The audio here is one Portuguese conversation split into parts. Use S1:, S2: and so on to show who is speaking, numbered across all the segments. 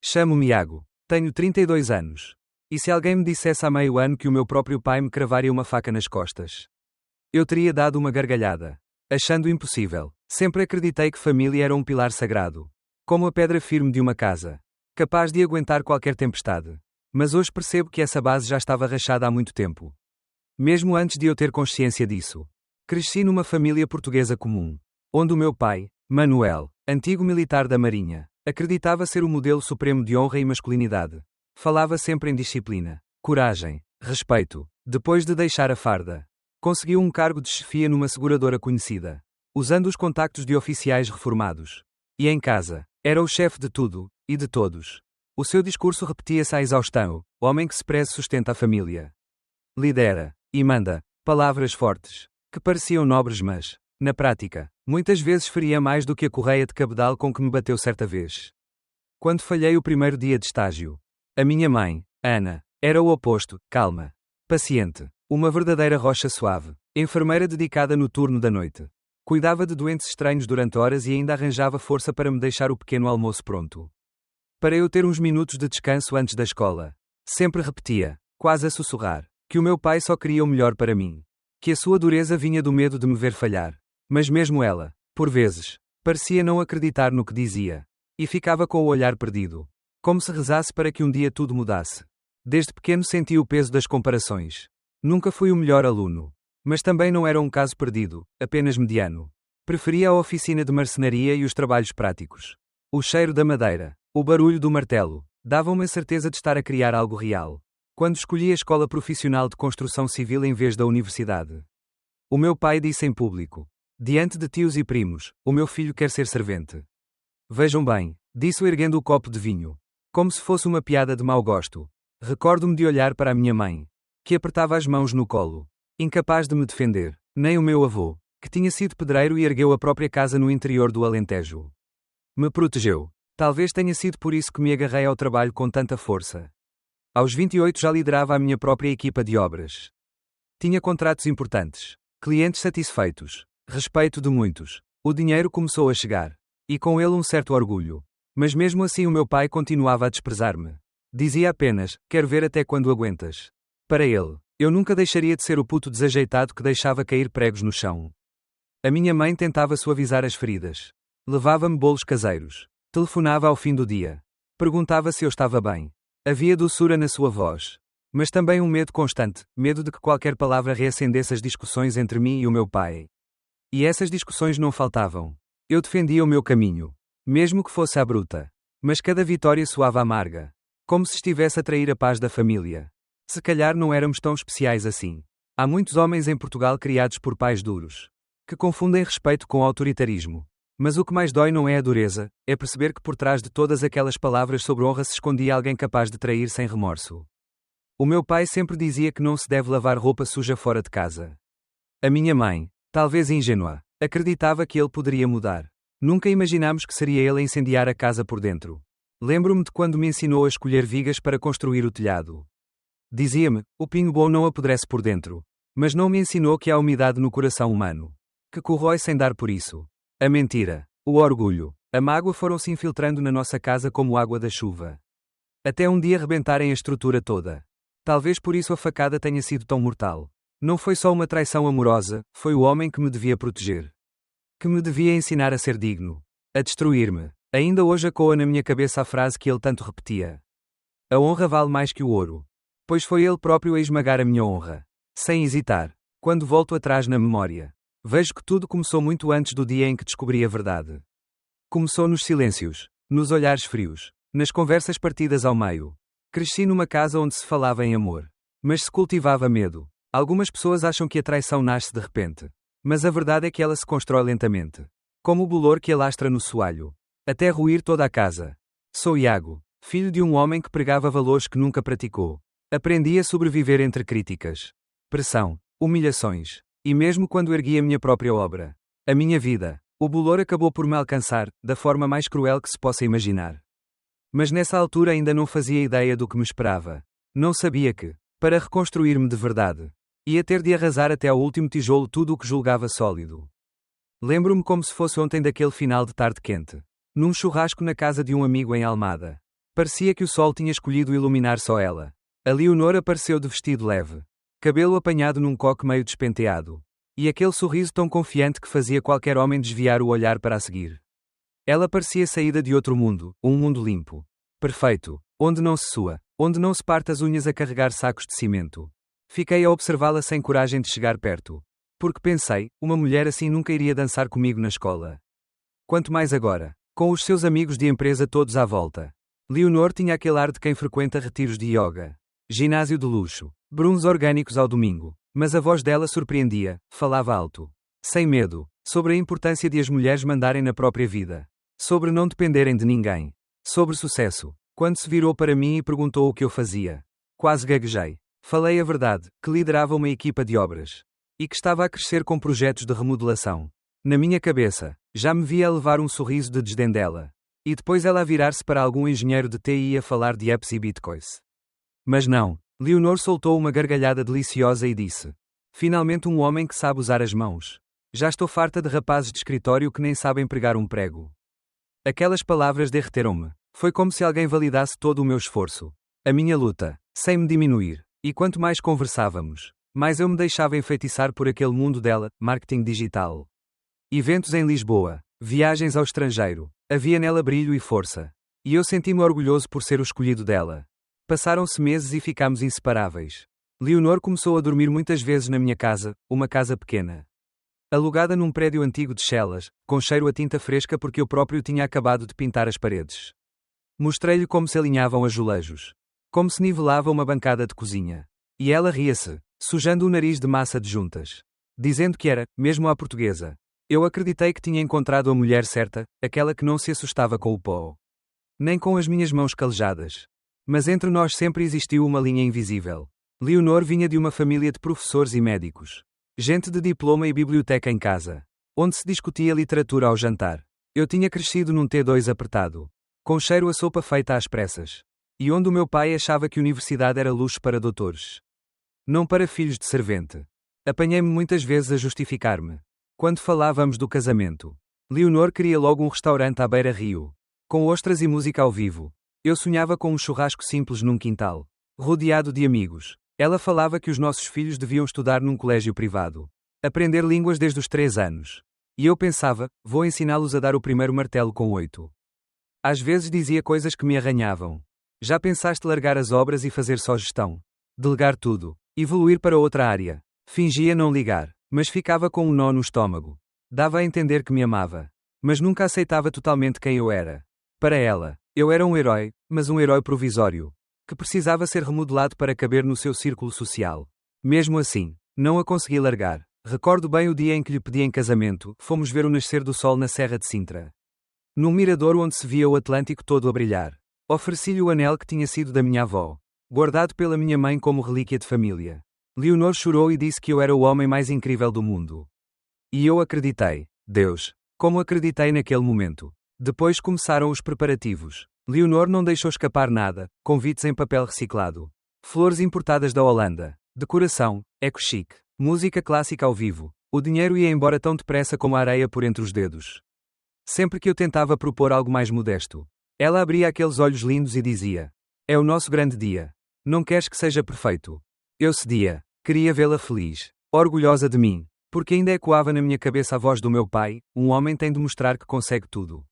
S1: Chamo-me Iago. Tenho 32 anos. E se alguém me dissesse há meio ano que o meu próprio pai me cravaria uma faca nas costas? Eu teria dado uma gargalhada. Achando impossível. Sempre acreditei que família era um pilar sagrado. Como a pedra firme de uma casa. Capaz de aguentar qualquer tempestade. Mas hoje percebo que essa base já estava rachada há muito tempo. Mesmo antes de eu ter consciência disso. Cresci numa família portuguesa comum. Onde o meu pai, Manuel, antigo militar da Marinha, acreditava ser o modelo supremo de honra e masculinidade. Falava sempre em disciplina, coragem, respeito. Depois de deixar a farda, conseguiu um cargo de chefia numa seguradora conhecida, usando os contactos de oficiais reformados. E em casa, era o chefe de tudo, e de todos. O seu discurso repetia-se à exaustão: homem que se preze sustenta a família. Lidera, e manda. Palavras fortes, que pareciam nobres mas, na prática, muitas vezes feria mais do que a correia de cabedal com que me bateu certa vez. Quando falhei o primeiro dia de estágio, a minha mãe, Ana, era o oposto, calma, paciente, uma verdadeira rocha suave, enfermeira dedicada no turno da noite. Cuidava de doentes estranhos durante horas e ainda arranjava força para me deixar o pequeno almoço pronto. Para eu ter uns minutos de descanso antes da escola. Sempre repetia, quase a sussurrar, que o meu pai só queria o melhor para mim. Que a sua dureza vinha do medo de me ver falhar. Mas mesmo ela, por vezes, parecia não acreditar no que dizia. E ficava com o olhar perdido. Como se rezasse para que um dia tudo mudasse. Desde pequeno senti o peso das comparações. Nunca fui o melhor aluno. Mas também não era um caso perdido, apenas mediano. Preferia a oficina de marcenaria e os trabalhos práticos. O cheiro da madeira, o barulho do martelo, davam-me a certeza de estar a criar algo real. Quando escolhi a escola profissional de construção civil em vez da universidade. O meu pai disse em público, diante de tios e primos, o meu filho quer ser servente. Vejam bem, disse erguendo o copo de vinho. Como se fosse uma piada de mau gosto. Recordo-me de olhar para a minha mãe, que apertava as mãos no colo. Incapaz de me defender, nem o meu avô, que tinha sido pedreiro e ergueu a própria casa no interior do Alentejo. Me protegeu. Talvez tenha sido por isso que me agarrei ao trabalho com tanta força. Aos 28 já liderava a minha própria equipa de obras. Tinha contratos importantes, clientes satisfeitos, respeito de muitos. O dinheiro começou a chegar. E com ele um certo orgulho. Mas mesmo assim o meu pai continuava a desprezar-me. Dizia apenas, quero ver até quando aguentas. Para ele, eu nunca deixaria de ser o puto desajeitado que deixava cair pregos no chão. A minha mãe tentava suavizar as feridas. Levava-me bolos caseiros. Telefonava ao fim do dia. Perguntava se eu estava bem. Havia doçura na sua voz. Mas também um medo constante, medo de que qualquer palavra reacendesse as discussões entre mim e o meu pai. E essas discussões não faltavam. Eu defendia o meu caminho. Mesmo que fosse à bruta. Mas cada vitória soava amarga. Como se estivesse a trair a paz da família. Se calhar não éramos tão especiais assim. Há muitos homens em Portugal criados por pais duros. Que confundem respeito com autoritarismo. Mas o que mais dói não é a dureza, é perceber que por trás de todas aquelas palavras sobre honra se escondia alguém capaz de trair sem remorso. O meu pai sempre dizia que não se deve lavar roupa suja fora de casa. A minha mãe, talvez ingênua, acreditava que ele poderia mudar. Nunca imaginámos que seria ele a incendiar a casa por dentro. Lembro-me de quando me ensinou a escolher vigas para construir o telhado. Dizia-me, o pinho bom não apodrece por dentro. Mas não me ensinou que há umidade no coração humano. Que corrói sem dar por isso. A mentira, o orgulho, a mágoa foram-se infiltrando na nossa casa como água da chuva. Até um dia rebentarem a estrutura toda. Talvez por isso a facada tenha sido tão mortal. Não foi só uma traição amorosa, foi o homem que me devia proteger. Que me devia ensinar a ser digno. A destruir-me. Ainda hoje ecoa na minha cabeça a frase que ele tanto repetia. A honra vale mais que o ouro. Pois foi ele próprio a esmagar a minha honra. Sem hesitar. Quando volto atrás na memória. Vejo que tudo começou muito antes do dia em que descobri a verdade. Começou nos silêncios. Nos olhares frios. Nas conversas partidas ao meio. Cresci numa casa onde se falava em amor. Mas se cultivava medo. Algumas pessoas acham que a traição nasce de repente. Mas a verdade é que ela se constrói lentamente. Como o bolor que alastra no soalho. Até ruir toda a casa. Sou Iago, filho de um homem que pregava valores que nunca praticou. Aprendi a sobreviver entre críticas, pressão, humilhações. E mesmo quando ergui a minha própria obra, a minha vida, o bolor acabou por me alcançar, da forma mais cruel que se possa imaginar. Mas nessa altura ainda não fazia ideia do que me esperava. Não sabia que, para reconstruir-me de verdade, ia ter de arrasar até ao último tijolo tudo o que julgava sólido. Lembro-me como se fosse ontem daquele final de tarde quente. Num churrasco na casa de um amigo em Almada. Parecia que o sol tinha escolhido iluminar só ela. A Leonor apareceu de vestido leve. Cabelo apanhado num coque meio despenteado. E aquele sorriso tão confiante que fazia qualquer homem desviar o olhar para a seguir. Ela parecia saída de outro mundo, um mundo limpo. Perfeito. Onde não se sua. Onde não se parte as unhas a carregar sacos de cimento. Fiquei a observá-la sem coragem de chegar perto. Porque pensei, uma mulher assim nunca iria dançar comigo na escola. Quanto mais agora, com os seus amigos de empresa todos à volta. Leonor tinha aquele ar de quem frequenta retiros de yoga. Ginásio de luxo. Bruns orgânicos ao domingo. Mas a voz dela surpreendia, falava alto. Sem medo. Sobre a importância de as mulheres mandarem na própria vida. Sobre não dependerem de ninguém. Sobre sucesso. Quando se virou para mim e perguntou o que eu fazia. Quase gaguejei. Falei a verdade, que liderava uma equipa de obras. E que estava a crescer com projetos de remodelação. Na minha cabeça, já me via a levar um sorriso de desdém dela. E depois ela a virar-se para algum engenheiro de TI a falar de apps e bitcoins. Mas não. Leonor soltou uma gargalhada deliciosa e disse. Finalmente um homem que sabe usar as mãos. Já estou farta de rapazes de escritório que nem sabem pregar um prego. Aquelas palavras derreteram-me. Foi como se alguém validasse todo o meu esforço. A minha luta, sem me diminuir. E quanto mais conversávamos, mais eu me deixava enfeitiçar por aquele mundo dela, marketing digital. Eventos em Lisboa, viagens ao estrangeiro, havia nela brilho e força. E eu senti-me orgulhoso por ser o escolhido dela. Passaram-se meses e ficámos inseparáveis. Leonor começou a dormir muitas vezes na minha casa, uma casa pequena. Alugada num prédio antigo de Chelas, com cheiro a tinta fresca porque eu próprio tinha acabado de pintar as paredes. Mostrei-lhe como se alinhavam azulejos. Como se nivelava uma bancada de cozinha. E ela ria-se, sujando o nariz de massa de juntas. Dizendo que era, mesmo à portuguesa. Eu acreditei que tinha encontrado a mulher certa, aquela que não se assustava com o pó. Nem com as minhas mãos calejadas. Mas entre nós sempre existiu uma linha invisível. Leonor vinha de uma família de professores e médicos. Gente de diploma e biblioteca em casa. Onde se discutia literatura ao jantar. Eu tinha crescido num T2 apertado. Com cheiro a sopa feita às pressas. E onde o meu pai achava que universidade era luxo para doutores. Não para filhos de servente. Apanhei-me muitas vezes a justificar-me. Quando falávamos do casamento. Leonor queria logo um restaurante à beira-rio. Com ostras e música ao vivo. Eu sonhava com um churrasco simples num quintal. Rodeado de amigos. Ela falava que os nossos filhos deviam estudar num colégio privado. Aprender línguas desde os 3 anos. E eu pensava, vou ensiná-los a dar o primeiro martelo com 8. Às vezes dizia coisas que me arranhavam. Já pensaste largar as obras e fazer só gestão? Delegar tudo. Evoluir para outra área. Fingia não ligar, mas ficava com um nó no estômago. Dava a entender que me amava. Mas nunca aceitava totalmente quem eu era. Para ela, eu era um herói, mas um herói provisório. Que precisava ser remodelado para caber no seu círculo social. Mesmo assim, não a consegui largar. Recordo bem o dia em que lhe pedi em casamento, fomos ver o nascer do sol na Serra de Sintra. Num mirador onde se via o Atlântico todo a brilhar. Ofereci-lhe o anel que tinha sido da minha avó. Guardado pela minha mãe como relíquia de família. Leonor chorou e disse que eu era o homem mais incrível do mundo. E eu acreditei. Deus. Como acreditei naquele momento. Depois começaram os preparativos. Leonor não deixou escapar nada, convites em papel reciclado. Flores importadas da Holanda. Decoração, eco-chic. Música clássica ao vivo. O dinheiro ia embora tão depressa como a areia por entre os dedos. Sempre que eu tentava propor algo mais modesto. Ela abria aqueles olhos lindos e dizia. É o nosso grande dia. Não queres que seja perfeito? Eu cedia. Queria vê-la feliz. Orgulhosa de mim. Porque ainda ecoava na minha cabeça a voz do meu pai, um homem tem de mostrar que consegue tudo.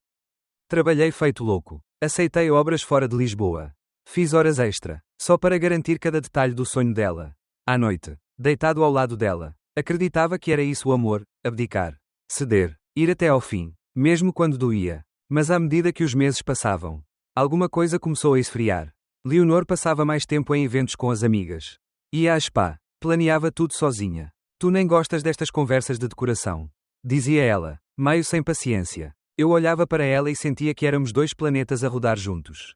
S1: Trabalhei feito louco. Aceitei obras fora de Lisboa. Fiz horas extra, só para garantir cada detalhe do sonho dela. À noite, deitado ao lado dela, acreditava que era isso o amor, abdicar, ceder, ir até ao fim, mesmo quando doía. Mas à medida que os meses passavam, alguma coisa começou a esfriar. Leonor passava mais tempo em eventos com as amigas. Ia à spa, planeava tudo sozinha. Tu nem gostas destas conversas de decoração. Dizia ela, meio sem paciência. Eu olhava para ela e sentia que éramos 2 planetas a rodar juntos.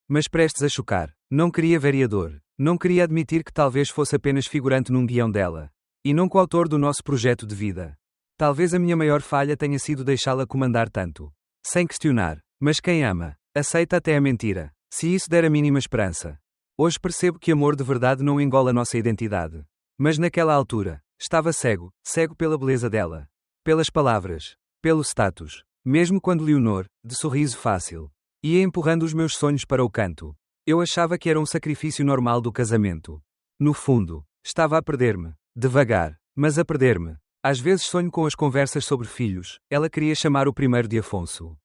S1: Mas prestes a chocar, não queria vereador, não queria admitir que talvez fosse apenas figurante num guião dela. E não coautor do nosso projeto de vida. Talvez a minha maior falha tenha sido deixá-la comandar tanto. Sem questionar. Mas quem ama, aceita até a mentira. Se isso der a mínima esperança. Hoje percebo que amor de verdade não engole a nossa identidade. Mas naquela altura, estava cego, cego pela beleza dela. Pelas palavras. Pelo status. Mesmo quando Leonor, de sorriso fácil, Ia empurrando os meus sonhos para o canto. Eu achava que era um sacrifício normal do casamento. No fundo, estava a perder-me. Devagar, mas a perder-me. Às vezes sonho com as conversas sobre filhos. Ela queria chamar o primeiro de Afonso.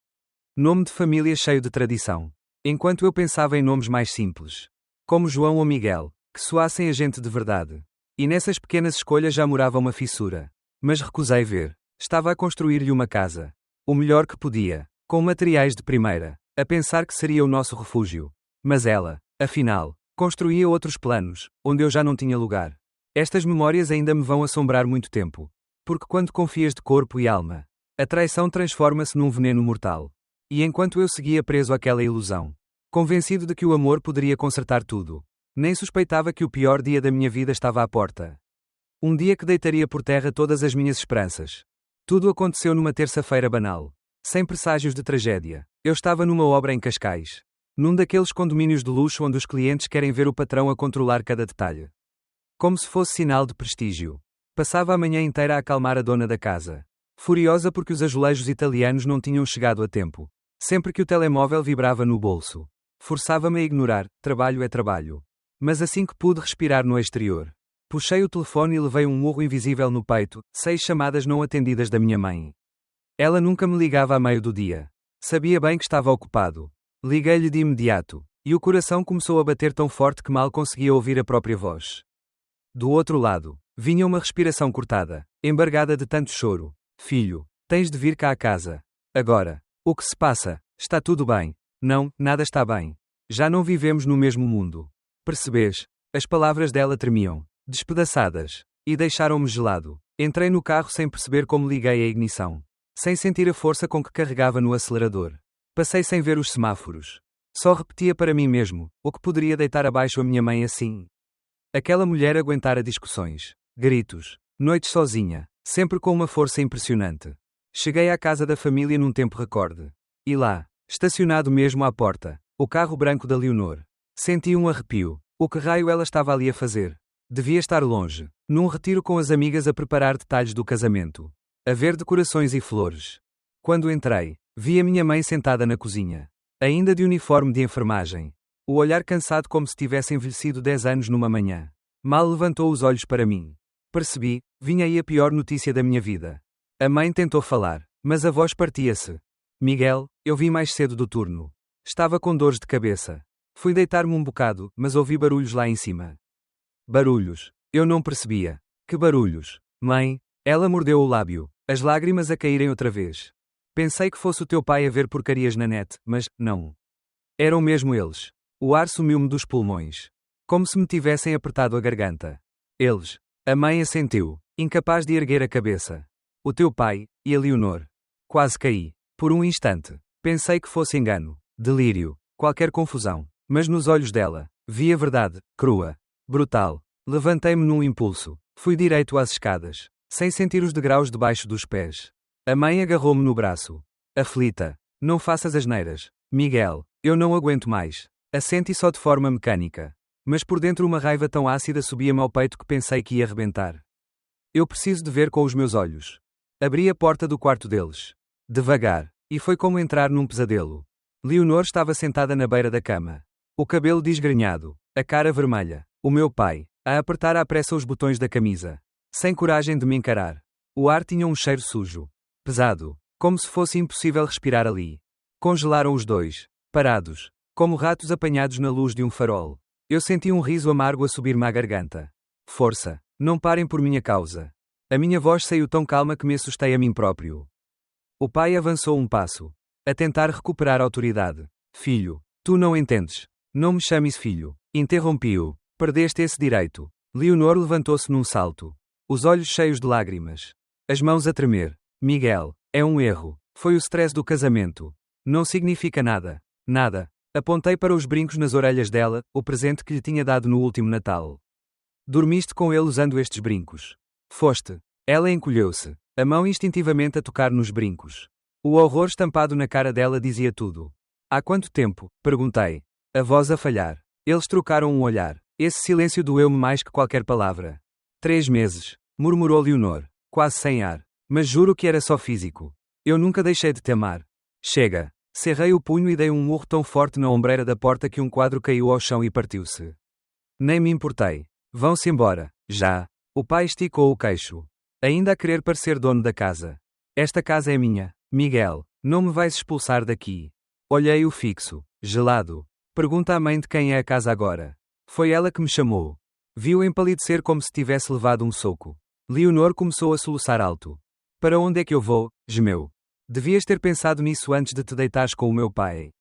S1: Nome de família cheio de tradição. Enquanto eu pensava em nomes mais simples, como João ou Miguel, que soassem a gente de verdade. E nessas pequenas escolhas já morava uma fissura. Mas recusei ver. Estava a construir-lhe uma casa. O melhor que podia, com materiais de primeira, a pensar que seria o nosso refúgio. Mas ela, afinal, construía outros planos, onde eu já não tinha lugar. Estas memórias ainda me vão assombrar muito tempo. Porque quando confias de corpo e alma, a traição transforma-se num veneno mortal. E enquanto eu seguia preso àquela ilusão, convencido de que o amor poderia consertar tudo, nem suspeitava que o pior dia da minha vida estava à porta. Um dia que deitaria por terra todas as minhas esperanças. Tudo aconteceu numa terça-feira banal. Sem presságios de tragédia. Eu estava numa obra em Cascais. Num daqueles condomínios de luxo onde os clientes querem ver o patrão a controlar cada detalhe. Como se fosse sinal de prestígio. Passava a manhã inteira a acalmar a dona da casa. Furiosa porque os azulejos italianos não tinham chegado a tempo. Sempre que o telemóvel vibrava no bolso. Forçava-me a ignorar, trabalho é trabalho. Mas assim que pude respirar no exterior, puxei o telefone e levei um murro invisível no peito, 6 chamadas não atendidas da minha mãe. Ela nunca me ligava a meio do dia. Sabia bem que estava ocupado. Liguei-lhe de imediato, e o coração começou a bater tão forte que mal conseguia ouvir a própria voz. Do outro lado, vinha uma respiração cortada, embargada de tanto choro. Filho, tens de vir cá a casa. Agora. O que se passa? Está tudo bem. Não, nada está bem. Já não vivemos no mesmo mundo. Percebes? As palavras dela tremiam, despedaçadas, e deixaram-me gelado. Entrei no carro sem perceber como liguei a ignição. Sem sentir a força com que carregava no acelerador. Passei sem ver os semáforos. Só repetia para mim mesmo, o que poderia deitar abaixo a minha mãe assim? Aquela mulher aguentara discussões, gritos, noites sozinha, sempre com uma força impressionante. Cheguei à casa da família num tempo recorde. E lá, estacionado mesmo à porta, o carro branco da Leonor. Senti um arrepio. O que raio ela estava ali a fazer? Devia estar longe, num retiro com as amigas a preparar detalhes do casamento. A ver decorações e flores. Quando entrei, vi a minha mãe sentada na cozinha. Ainda de uniforme de enfermagem. O olhar cansado como se tivesse envelhecido 10 anos numa manhã. Mal levantou os olhos para mim. Percebi, vinha aí a pior notícia da minha vida. A mãe tentou falar, mas a voz partia-se. Miguel, eu vim mais cedo do turno. Estava com dores de cabeça. Fui deitar-me um bocado, mas ouvi barulhos lá em cima. Barulhos. Eu não percebia. Que barulhos? Mãe, ela mordeu o lábio, as lágrimas a caírem outra vez. Pensei que fosse o teu pai a ver porcarias na net, mas, não. Eram mesmo eles. O ar sumiu-me dos pulmões. Como se me tivessem apertado a garganta. Eles. A mãe assentiu, incapaz de erguer a cabeça. O teu pai, e a Leonor. Quase caí. Por um instante. Pensei que fosse engano, delírio, qualquer confusão. Mas nos olhos dela, vi a verdade, crua, brutal. Levantei-me num impulso. Fui direito às escadas, sem sentir os degraus debaixo dos pés. A mãe agarrou-me no braço. Aflita. Não faças asneiras. Miguel, eu não aguento mais. Assenti só de forma mecânica. Mas por dentro uma raiva tão ácida subia-me ao peito que pensei que ia arrebentar. Eu preciso de ver com os meus olhos. Abri a porta do quarto deles. Devagar. E foi como entrar num pesadelo. Leonor estava sentada na beira da cama. O cabelo desgrenhado. A cara vermelha. O meu pai, a apertar à pressa os botões da camisa. Sem coragem de me encarar. O ar tinha um cheiro sujo. Pesado. Como se fosse impossível respirar ali. Congelaram os dois. Parados. Como ratos apanhados na luz de um farol. Eu senti um riso amargo a subir-me à garganta. Força. Não parem por minha causa. A minha voz saiu tão calma que me assustei a mim próprio. O pai avançou um passo. A tentar recuperar a autoridade. Filho. Tu não entendes. Não me chames filho. Interrompi-o. Perdeste esse direito. Leonor levantou-se num salto. Os olhos cheios de lágrimas. As mãos a tremer. Miguel. É um erro. Foi o stress do casamento. Não significa nada. Nada. Apontei para os brincos nas orelhas dela, o presente que lhe tinha dado no último Natal. Dormiste com ele usando estes brincos. Foste. Ela encolheu-se, a mão instintivamente a tocar nos brincos. O horror estampado na cara dela dizia tudo. Há quanto tempo? Perguntei. A voz a falhar. Eles trocaram um olhar. Esse silêncio doeu-me mais que qualquer palavra. 3 meses, murmurou Leonor, quase sem ar. Mas juro que era só físico. Eu nunca deixei de te amar. Chega. Cerrei o punho e dei um murro tão forte na ombreira da porta que um quadro caiu ao chão e partiu-se. Nem me importei. Vão-se embora, já. O pai esticou o queixo. Ainda a querer parecer dono da casa. Esta casa é minha, Miguel. Não me vais expulsar daqui. Olhei-o fixo, gelado. Pergunta à mãe de quem é a casa agora. Foi ela que me chamou. Vi-o empalidecer como se tivesse levado um soco. Leonor começou a soluçar alto. Para onde é que eu vou? Gemeu. Devias ter pensado nisso antes de te deitares com o meu pai.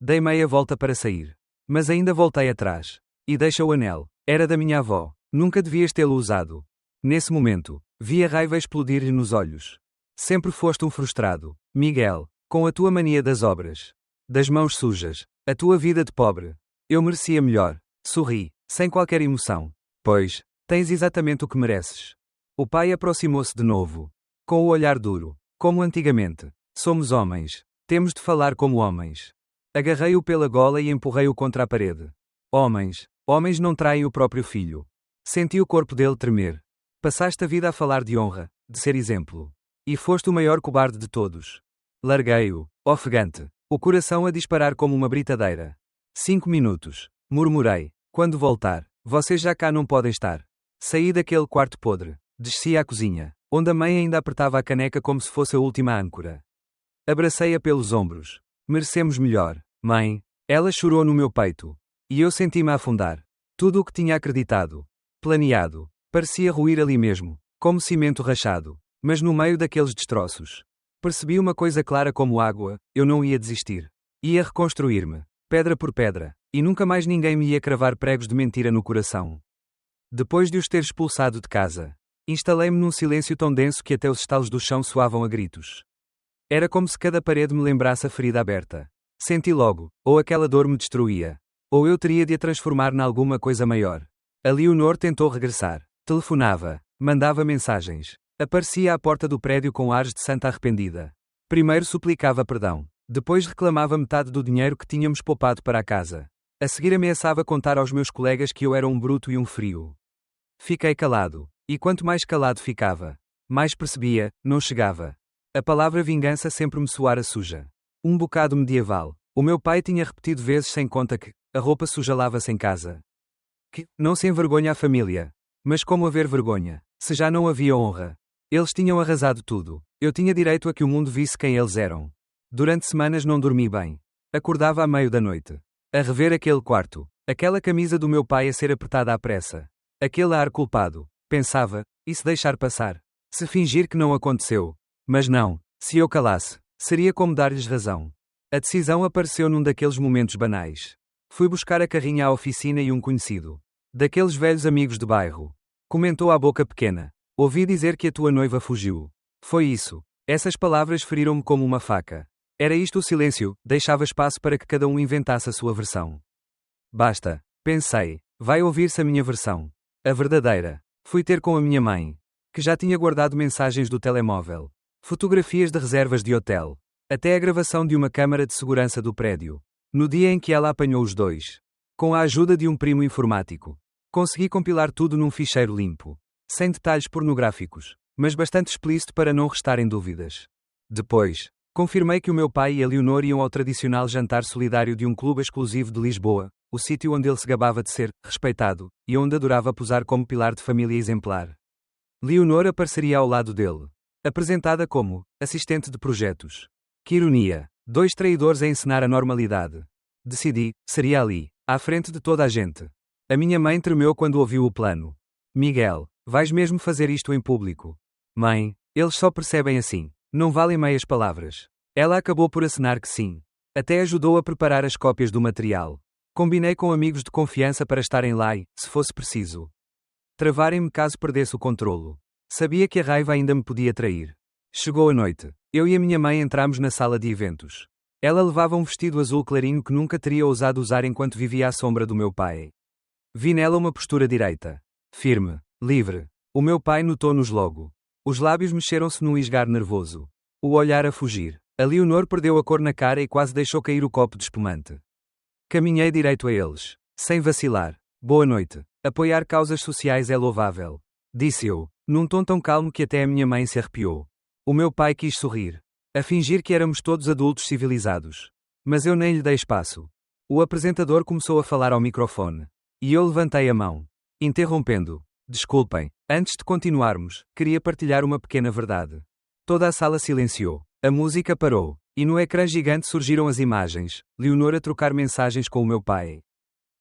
S1: Dei meia volta para sair. Mas ainda voltei atrás. E deixa o anel. Era da minha avó. Nunca devias tê-lo usado. Nesse momento, vi a raiva explodir-lhe nos olhos. Sempre foste um frustrado, Miguel, com a tua mania das obras. Das mãos sujas. A tua vida de pobre. Eu merecia melhor. Sorri, sem qualquer emoção. Pois, tens exatamente o que mereces. O pai aproximou-se de novo. Com o olhar duro. Como antigamente. Somos homens. Temos de falar como homens. Agarrei-o pela gola e empurrei-o contra a parede. Homens não traem o próprio filho. Senti o corpo dele tremer. Passaste a vida a falar de honra, de ser exemplo. E foste o maior cobarde de todos. Larguei-o, ofegante, o coração a disparar como uma britadeira. 5 minutos, murmurei. Quando voltar, vocês já cá não podem estar. Saí daquele quarto podre, desci à cozinha, onde a mãe ainda apertava a caneca como se fosse a última âncora. Abracei-a pelos ombros. Merecemos melhor, mãe. Ela chorou no meu peito. E eu senti-me a afundar. Tudo o que tinha acreditado, planeado, parecia ruir ali mesmo, como cimento rachado. Mas no meio daqueles destroços, percebi uma coisa clara como água: eu não ia desistir. Ia reconstruir-me, pedra por pedra, e nunca mais ninguém me ia cravar pregos de mentira no coração. Depois de os ter expulsado de casa, instalei-me num silêncio tão denso que até os estalos do chão soavam a gritos. Era como se cada parede me lembrasse a ferida aberta. Senti logo, ou aquela dor me destruía, ou eu teria de a transformar em alguma coisa maior. A Leonor tentou regressar. Telefonava, mandava mensagens. Aparecia à porta do prédio com ares de santa arrependida. Primeiro suplicava perdão. Depois reclamava metade do dinheiro que tínhamos poupado para a casa. A seguir ameaçava contar aos meus colegas que eu era um bruto e um frio. Fiquei calado. E quanto mais calado ficava, mais percebia, não chegava. A palavra vingança sempre me soara suja. Um bocado medieval. O meu pai tinha repetido vezes sem conta que a roupa suja lava-se em casa. Que não se envergonha a família. Mas como haver vergonha, se já não havia honra? Eles tinham arrasado tudo. Eu tinha direito a que o mundo visse quem eles eram. Durante semanas não dormi bem. Acordava à meio da noite. A rever aquele quarto. Aquela camisa do meu pai a ser apertada à pressa. Aquele ar culpado. Pensava, e se deixar passar? Se fingir que não aconteceu? Mas não. Se eu calasse, seria como dar-lhes razão. A decisão apareceu num daqueles momentos banais. Fui buscar a carrinha à oficina e um conhecido. Daqueles velhos amigos de bairro. Comentou à boca pequena. Ouvi dizer que a tua noiva fugiu. Foi isso. Essas palavras feriram-me como uma faca. Era isto o silêncio, deixava espaço para que cada um inventasse a sua versão. Basta, pensei, vai ouvir-se a minha versão. A verdadeira. Fui ter com a minha mãe, que já tinha guardado mensagens do telemóvel, fotografias de reservas de hotel, até a gravação de uma câmara de segurança do prédio. No dia em que ela apanhou os dois, com a ajuda de um primo informático, consegui compilar tudo num ficheiro limpo. Sem detalhes pornográficos, mas bastante explícito para não restarem dúvidas. Depois, confirmei que o meu pai e a Leonor iam ao tradicional jantar solidário de um clube exclusivo de Lisboa, o sítio onde ele se gabava de ser respeitado, e onde adorava posar como pilar de família exemplar. Leonor apareceria ao lado dele, apresentada como assistente de projetos. Que ironia! 2 traidores a encenar a normalidade. Decidi, seria ali, à frente de toda a gente. A minha mãe tremeu quando ouviu o plano. Miguel, vais mesmo fazer isto em público? Mãe, eles só percebem assim. Não valem meias palavras. Ela acabou por acenar que sim. Até ajudou a preparar as cópias do material. Combinei com amigos de confiança para estarem lá e, se fosse preciso, travarem-me caso perdesse o controlo. Sabia que a raiva ainda me podia trair. Chegou a noite. Eu e a minha mãe entramos na sala de eventos. Ela levava um vestido azul clarinho que nunca teria ousado usar enquanto vivia à sombra do meu pai. Vi nela uma postura direita. Firme. Livre. O meu pai notou-nos logo. Os lábios mexeram-se num esgar nervoso. O olhar a fugir. A Leonor perdeu a cor na cara e quase deixou cair o copo de espumante. Caminhei direito a eles. Sem vacilar. Boa noite. Apoiar causas sociais é louvável. Disse eu, num tom tão calmo que até a minha mãe se arrepiou. O meu pai quis sorrir. a fingir que éramos todos adultos civilizados. Mas eu nem lhe dei espaço. O apresentador começou a falar ao microfone. E eu levantei a mão, interrompendo. Desculpem, antes de continuarmos, queria partilhar uma pequena verdade. Toda a sala silenciou. A música parou. E no ecrã gigante surgiram as imagens, Leonor a trocar mensagens com o meu pai.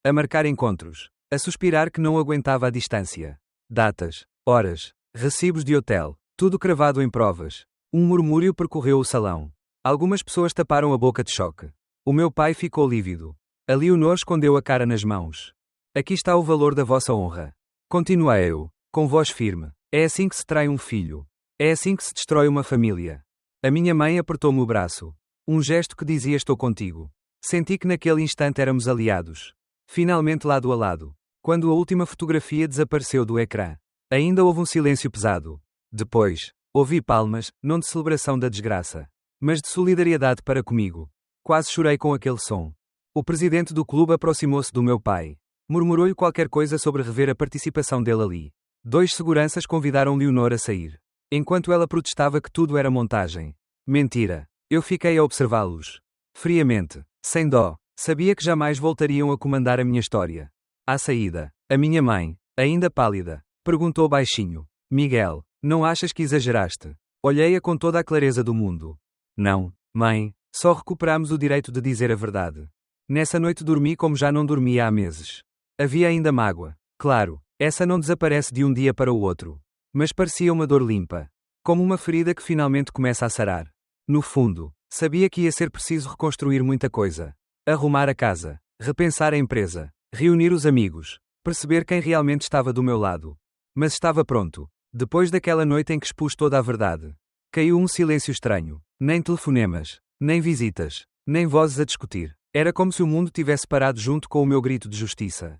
S1: A marcar encontros. A suspirar que não aguentava a distância. Datas, horas, recibos de hotel, tudo cravado em provas. Um murmúrio percorreu o salão. Algumas pessoas taparam a boca de choque. O meu pai ficou lívido. A Leonor escondeu a cara nas mãos. Aqui está o valor da vossa honra. Continuei eu, com voz firme. É assim que se trai um filho. É assim que se destrói uma família. A minha mãe apertou-me o braço. Um gesto que dizia estou contigo. Senti que naquele instante éramos aliados. Finalmente lado a lado. Quando a última fotografia desapareceu do ecrã. Ainda houve um silêncio pesado. Depois, ouvi palmas, não de celebração da desgraça, mas de solidariedade para comigo. Quase chorei com aquele som. O presidente do clube aproximou-se do meu pai. Murmurou-lhe qualquer coisa sobre rever a participação dele ali. 2 seguranças convidaram Leonor a sair. Enquanto ela protestava que tudo era montagem. Mentira. Eu fiquei a observá-los. Friamente. Sem dó. Sabia que jamais voltariam a comandar a minha história. À saída, a minha mãe, ainda pálida, perguntou baixinho. Miguel, não achas que exageraste? Olhei-a com toda a clareza do mundo. Não, mãe, só recuperamos o direito de dizer a verdade. Nessa noite dormi como já não dormia há meses. Havia ainda mágoa. Claro, essa não desaparece de um dia para o outro. Mas parecia uma dor limpa. Como uma ferida que finalmente começa a sarar. No fundo, sabia que ia ser preciso reconstruir muita coisa. Arrumar a casa, repensar a empresa, reunir os amigos, perceber quem realmente estava do meu lado. Mas estava pronto. Depois daquela noite em que expus toda a verdade. Caiu um silêncio estranho. Nem telefonemas, nem visitas, nem vozes a discutir. Era como se o mundo tivesse parado junto com o meu grito de justiça.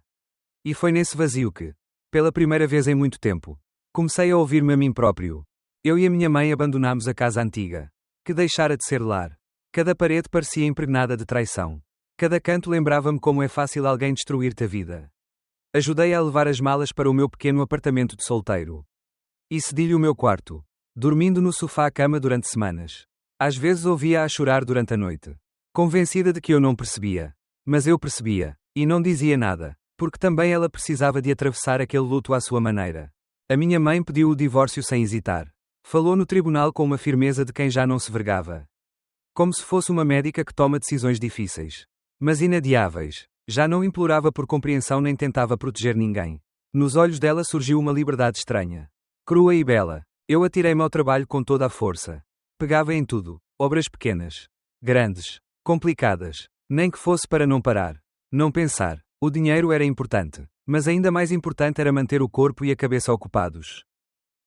S1: E foi nesse vazio que, pela primeira vez em muito tempo, comecei a ouvir-me a mim próprio. Eu e a minha mãe abandonámos a casa antiga, que deixara de ser lar. Cada parede parecia impregnada de traição. Cada canto lembrava-me como é fácil alguém destruir-te a vida. Ajudei a levar as malas para o meu pequeno apartamento de solteiro. E cedi-lhe o meu quarto, dormindo no sofá-cama durante semanas. Às vezes ouvia-a chorar durante a noite, convencida de que eu não percebia. Mas eu percebia, e não dizia nada, porque também ela precisava de atravessar aquele luto à sua maneira. A minha mãe pediu o divórcio sem hesitar. Falou no tribunal com uma firmeza de quem já não se vergava. Como se fosse uma médica que toma decisões difíceis, mas inadiáveis. Já não implorava por compreensão nem tentava proteger ninguém. Nos olhos dela surgiu uma liberdade estranha. Crua e bela. Eu atirei-me ao trabalho com toda a força. Pegava em tudo. Obras pequenas. Grandes. Complicadas. Nem que fosse para não parar. Não pensar. O dinheiro era importante. Mas ainda mais importante era manter o corpo e a cabeça ocupados.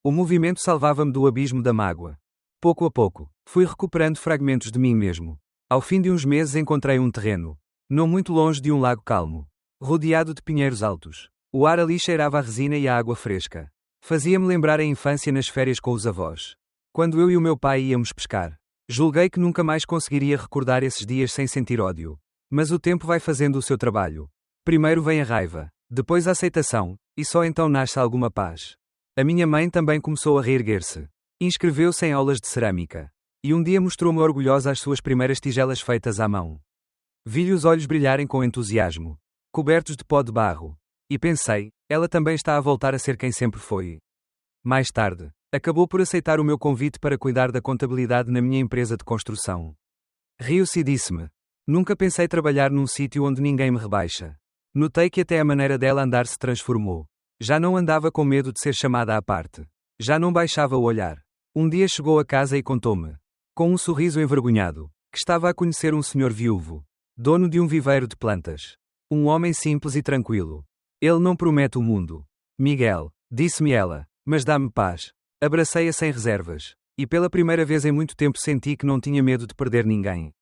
S1: O movimento salvava-me do abismo da mágoa. Pouco a pouco, fui recuperando fragmentos de mim mesmo. Ao fim de uns meses encontrei um terreno. Não muito longe de um lago calmo. Rodeado de pinheiros altos. O ar ali cheirava a resina e a água fresca. Fazia-me lembrar a infância nas férias com os avós. Quando eu e o meu pai íamos pescar. Julguei que nunca mais conseguiria recordar esses dias sem sentir ódio. Mas o tempo vai fazendo o seu trabalho. Primeiro vem a raiva, depois a aceitação, e só então nasce alguma paz. A minha mãe também começou a reerguer-se. Inscreveu-se em aulas de cerâmica. E um dia mostrou-me orgulhosa as suas primeiras tigelas feitas à mão. Vi-lhe os olhos brilharem com entusiasmo, cobertos de pó de barro. E pensei, ela também está a voltar a ser quem sempre foi. Mais tarde, acabou por aceitar o meu convite para cuidar da contabilidade na minha empresa de construção. Riu-se e disse-me: nunca pensei trabalhar num sítio onde ninguém me rebaixa. Notei que até a maneira dela andar se transformou. Já não andava com medo de ser chamada à parte. Já não baixava o olhar. Um dia chegou a casa e contou-me, com um sorriso envergonhado, que estava a conhecer um senhor viúvo, dono de um viveiro de plantas. Um homem simples e tranquilo. Ele não promete o mundo. Miguel, disse-me ela, mas dá-me paz. Abracei-a sem reservas. E pela primeira vez em muito tempo senti que não tinha medo de perder ninguém.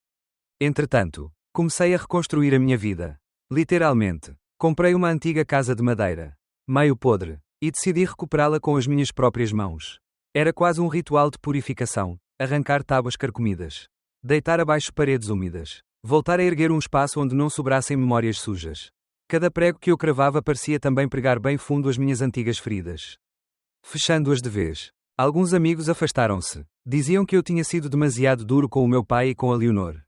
S1: Entretanto, comecei a reconstruir a minha vida. Literalmente. Comprei uma antiga casa de madeira, meio podre, e decidi recuperá-la com as minhas próprias mãos. Era quase um ritual de purificação, arrancar tábuas carcomidas, deitar abaixo paredes úmidas, voltar a erguer um espaço onde não sobrassem memórias sujas. Cada prego que eu cravava parecia também pregar bem fundo as minhas antigas feridas. Fechando-as de vez. Alguns amigos afastaram-se, Diziam que eu tinha sido demasiado duro com o meu pai e com a Leonor.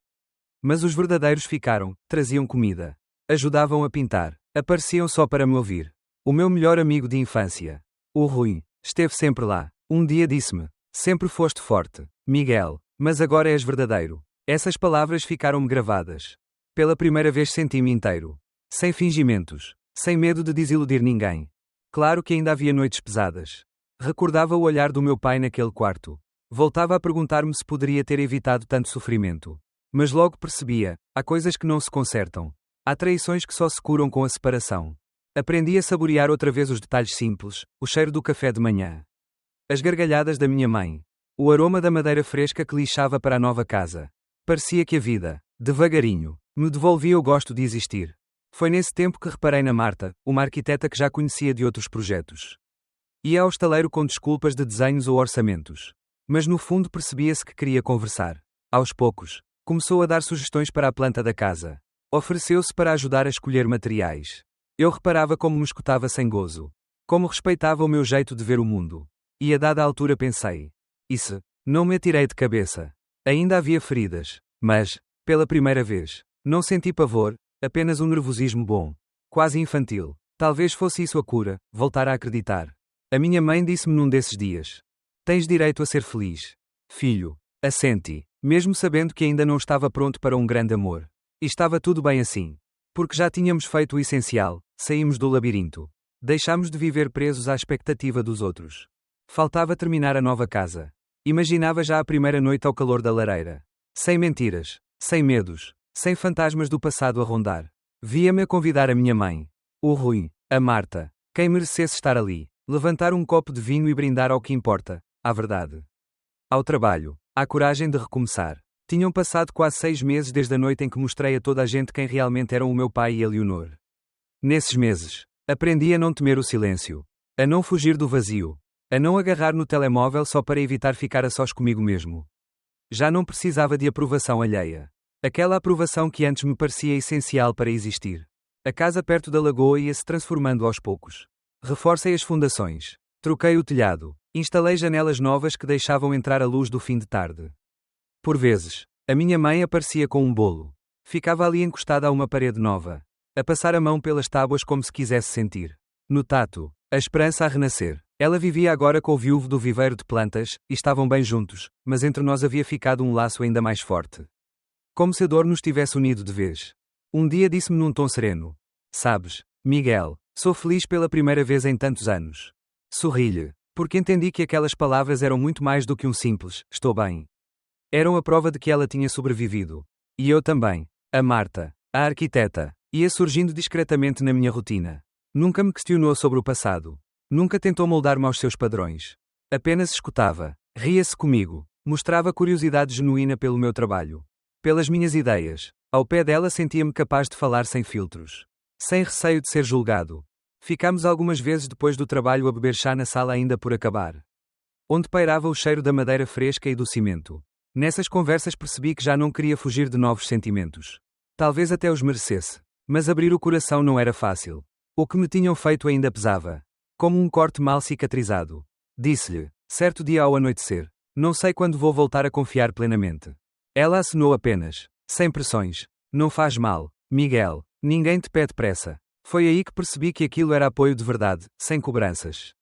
S1: Mas os verdadeiros ficaram, traziam comida. Ajudavam a pintar. Apareciam só para me ouvir. O meu melhor amigo de infância, o Rui, esteve sempre lá. Um dia disse-me: sempre foste forte, Miguel, mas agora és verdadeiro. Essas palavras ficaram-me gravadas. Pela primeira vez senti-me inteiro. Sem fingimentos. Sem medo de desiludir ninguém. Claro que ainda havia noites pesadas. Recordava o olhar do meu pai naquele quarto. Voltava a perguntar-me se poderia ter evitado tanto sofrimento. Mas logo percebia: há coisas que não se consertam. Há traições que só se curam com a separação. Aprendi a saborear outra vez os detalhes simples, o cheiro do café de manhã, as gargalhadas da minha mãe, o aroma da madeira fresca que lixava para a nova casa. Parecia que a vida, devagarinho, me devolvia o gosto de existir. Foi nesse tempo que reparei na Marta, uma arquiteta que já conhecia de outros projetos. Ia ao estaleiro com desculpas de desenhos ou orçamentos. Mas no fundo percebia-se que queria conversar. Aos poucos, começou a dar sugestões para a planta da casa. Ofereceu-se para ajudar a escolher materiais. Eu reparava como me escutava sem gozo. Como respeitava o meu jeito de ver o mundo. E a dada altura pensei: e se não me atirei de cabeça? Ainda havia feridas. Mas, pela primeira vez, não senti pavor, apenas um nervosismo bom. Quase infantil. Talvez fosse isso a cura, voltar a acreditar. A minha mãe disse-me num desses dias: tens direito a ser feliz. Filho. Assenti, mesmo sabendo que ainda não estava pronto para um grande amor. E estava tudo bem assim. Porque já tínhamos feito o essencial, saímos do labirinto. Deixámos de viver presos à expectativa dos outros. Faltava terminar a nova casa. Imaginava já a primeira noite ao calor da lareira. Sem mentiras, sem medos, sem fantasmas do passado a rondar. Via-me a convidar a minha mãe, o Rui, a Marta, quem merecesse estar ali, levantar um copo de vinho e brindar ao que importa, à verdade. Ao trabalho, à coragem de recomeçar. Tinham passado quase 6 meses desde a noite em que mostrei a toda a gente quem realmente eram o meu pai e a Leonor. Nesses meses, aprendi a não temer o silêncio, a não fugir do vazio, a não agarrar no telemóvel só para evitar ficar a sós comigo mesmo. Já não precisava de aprovação alheia. Aquela aprovação que antes me parecia essencial para existir. A casa perto da lagoa ia-se transformando aos poucos. Reforcei as fundações. Troquei o telhado. Instalei janelas novas que deixavam entrar a luz do fim de tarde. Por vezes, a minha mãe aparecia com um bolo. Ficava ali encostada a uma parede nova, a passar a mão pelas tábuas como se quisesse sentir, no tato, a esperança a renascer. Ela vivia agora com o viúvo do viveiro de plantas, e estavam bem juntos, mas entre nós havia ficado um laço ainda mais forte. Como se a dor nos tivesse unido de vez. Um dia disse-me num tom sereno: sabes, Miguel, sou feliz pela primeira vez em tantos anos. Sorri-lhe, porque entendi que aquelas palavras eram muito mais do que um simples estou bem. Eram a prova de que ela tinha sobrevivido. E eu também. A Marta, a arquiteta, ia surgindo discretamente na minha rotina. Nunca me questionou sobre o passado. Nunca tentou moldar-me aos seus padrões. Apenas escutava, ria-se comigo, mostrava curiosidade genuína pelo meu trabalho. Pelas minhas ideias. Ao pé dela sentia-me capaz de falar sem filtros. Sem receio de ser julgado. Ficámos algumas vezes depois do trabalho a beber chá na sala ainda por acabar. Onde pairava o cheiro da madeira fresca e do cimento. Nessas conversas percebi que já não queria fugir de novos sentimentos. Talvez até os merecesse. Mas abrir o coração não era fácil. O que me tinham feito ainda pesava. Como um corte mal cicatrizado. Disse-lhe, certo dia ao anoitecer: não sei quando vou voltar a confiar plenamente. Ela acenou apenas, sem pressões: não faz mal, Miguel, ninguém te pede pressa. Foi aí que percebi que aquilo era apoio de verdade, sem cobranças.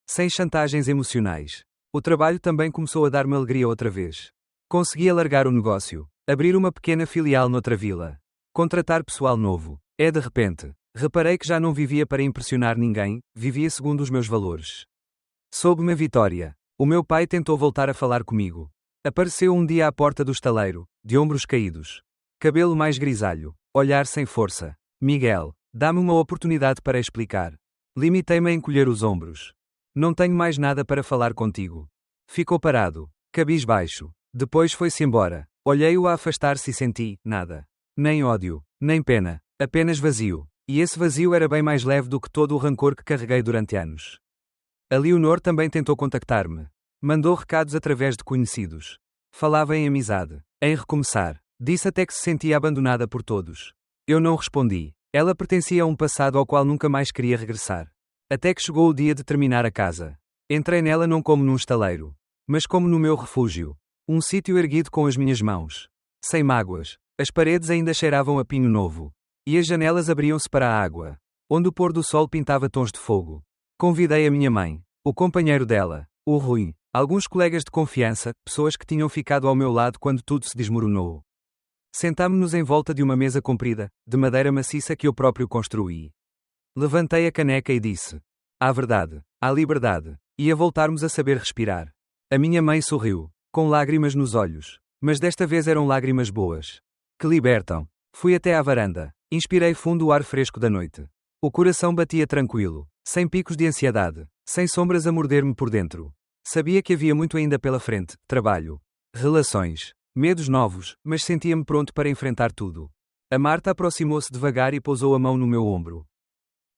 S1: Sem chantagens emocionais. O trabalho também começou a dar-me alegria outra vez. Consegui alargar o negócio, abrir uma pequena filial noutra vila, contratar pessoal novo. De repente, reparei que já não vivia para impressionar ninguém, vivia segundo os meus valores. Soube-me a vitória. O meu pai tentou voltar a falar comigo. Apareceu um dia à porta do estaleiro, de ombros caídos. Cabelo mais grisalho, olhar sem força. Miguel, dá-me uma oportunidade para explicar. Limitei-me a encolher os ombros. Não tenho mais nada para falar contigo. Ficou parado, cabisbaixo. Depois foi-se embora. Olhei-o a afastar-se e senti nada. Nem ódio, nem pena, apenas vazio. E esse vazio era bem mais leve do que todo o rancor que carreguei durante anos. A Leonor também tentou contactar-me. Mandou recados através de conhecidos. Falava em amizade, em recomeçar. Disse até que se sentia abandonada por todos. Eu não respondi. Ela pertencia a um passado ao qual nunca mais queria regressar. Até que chegou o dia de terminar a casa. Entrei nela não como num estaleiro, mas como no meu refúgio. Um sítio erguido com as minhas mãos. Sem mágoas. As paredes ainda cheiravam a pinho novo. E as janelas abriam-se para a água, onde o pôr do sol pintava tons de fogo. Convidei a minha mãe, o companheiro dela, o Rui, alguns colegas de confiança, pessoas que tinham ficado ao meu lado quando tudo se desmoronou. Sentámo-nos em volta de uma mesa comprida, de madeira maciça que eu próprio construí. Levantei a caneca e disse: há verdade, há liberdade, e a voltarmos a saber respirar. A minha mãe sorriu, com lágrimas nos olhos, mas desta vez eram lágrimas boas, que libertam. Fui até à varanda, inspirei fundo o ar fresco da noite. O coração batia tranquilo, sem picos de ansiedade, sem sombras a morder-me por dentro. Sabia que havia muito ainda pela frente: trabalho, relações, medos novos, mas sentia-me pronto para enfrentar tudo. A Marta aproximou-se devagar e pousou a mão no meu ombro.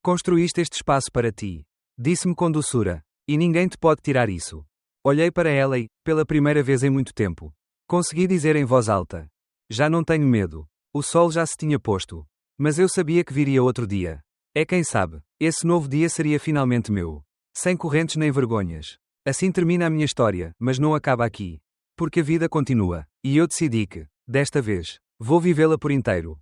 S1: Construíste este espaço para ti, disse-me com doçura, e ninguém te pode tirar isso. Olhei para ela e, pela primeira vez em muito tempo, consegui dizer em voz alta: já não tenho medo. O sol já se tinha posto. Mas eu sabia que viria outro dia. É quem sabe, esse novo dia seria finalmente meu. Sem correntes nem vergonhas. Assim termina a minha história, mas não acaba aqui. Porque a vida continua, e eu decidi que, desta vez, vou vivê-la por inteiro.